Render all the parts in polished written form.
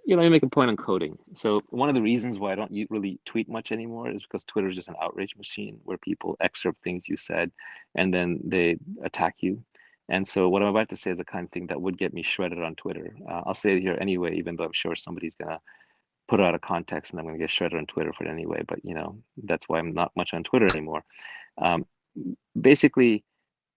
Let me make a point on coding. So one of the reasons why I don't really tweet much anymore is because Twitter is just an outrage machine where people excerpt things you said and then they attack you. And so what I'm about to say is the kind of thing that would get me shredded on Twitter. I'll say it here anyway, even though I'm sure somebody's gonna put it out of context and I'm gonna get shredded on Twitter for it anyway. But that's why I'm not much on Twitter anymore. Um, Basically,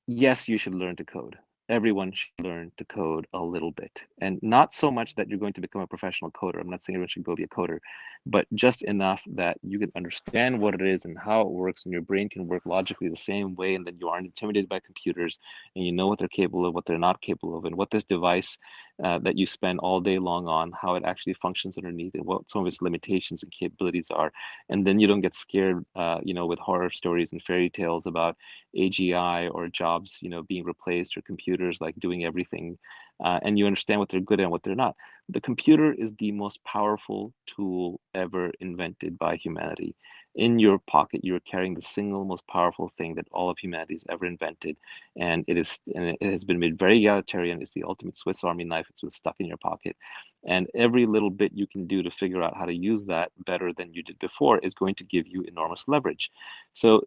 yes, you should learn to code. Everyone should learn to code a little bit. And not so much that you're going to become a professional coder. I'm not saying everyone should go be a coder, but just enough that you can understand what it is and how it works, and your brain can work logically the same way, and then you aren't intimidated by computers, and you know what they're capable of, what they're not capable of, and what this device that you spend all day long on, how it actually functions underneath, and what some of its limitations and capabilities are. And then you don't get scared, with horror stories and fairy tales about AGI or jobs, being replaced, or computers like doing everything, and you understand what they're good at and what they're not. The computer is the most powerful tool ever invented by humanity. In your pocket, you're carrying the single most powerful thing that all of humanity has ever invented, and it has been made very egalitarian. It's the ultimate Swiss Army knife. It's been stuck in your pocket, and every little bit you can do to figure out how to use that better than you did before is going to give you enormous leverage. So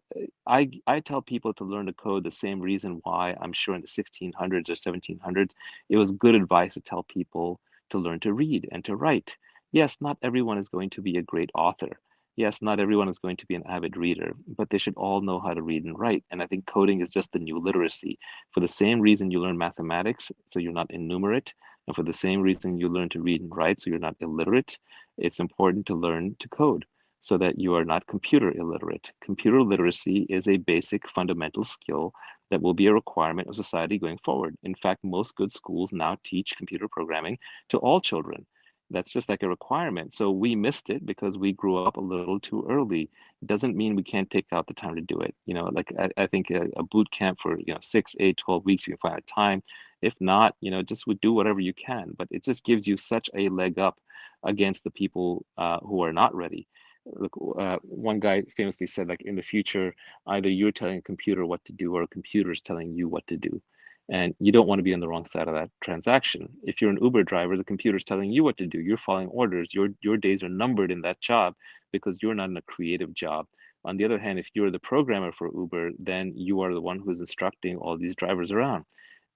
I tell people to learn to code the same reason why I'm sure in the 1600s or 1700s, it was good advice to tell people to learn to read and to write. Yes, not everyone is going to be a great author. Yes, not everyone is going to be an avid reader, but they should all know how to read and write. And I think coding is just the new literacy. For the same reason you learn mathematics, so you're not innumerate, and for the same reason you learn to read and write, so you're not illiterate, it's important to learn to code so that you are not computer illiterate. Computer literacy is a basic fundamental skill that will be a requirement of society going forward. In fact, most good schools now teach computer programming to all children. That's just like a requirement. So we missed it because we grew up a little too early. It doesn't mean we can't take out the time to do it. Like I think a boot camp for, 6, 8, 12 weeks, you can find a time. If not, just would do whatever you can. But it just gives you such a leg up against the people who are not ready. Look, one guy famously said, like, in the future, either you're telling a computer what to do or a computer is telling you what to do. And you don't want to be on the wrong side of that transaction. If you're an Uber driver, the computer's telling you what to do. You're following orders. Your days are numbered in that job because you're not in a creative job. On the other hand, if you're the programmer for Uber, then you are the one who's instructing all these drivers around.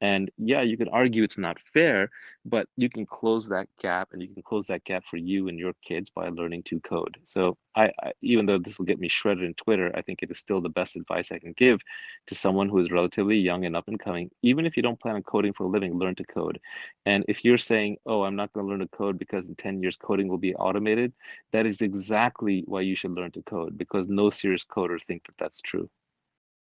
And yeah, you can argue it's not fair, but you can close that gap, and you can close that gap for you and your kids by learning to code. So even though this will get me shredded in Twitter, I think it is still the best advice I can give to someone who is relatively young and up and coming. Even if you don't plan on coding for a living, learn to code. And if you're saying, oh, I'm not going to learn to code because in 10 years coding will be automated, that is exactly why you should learn to code, because no serious coder think that that's true.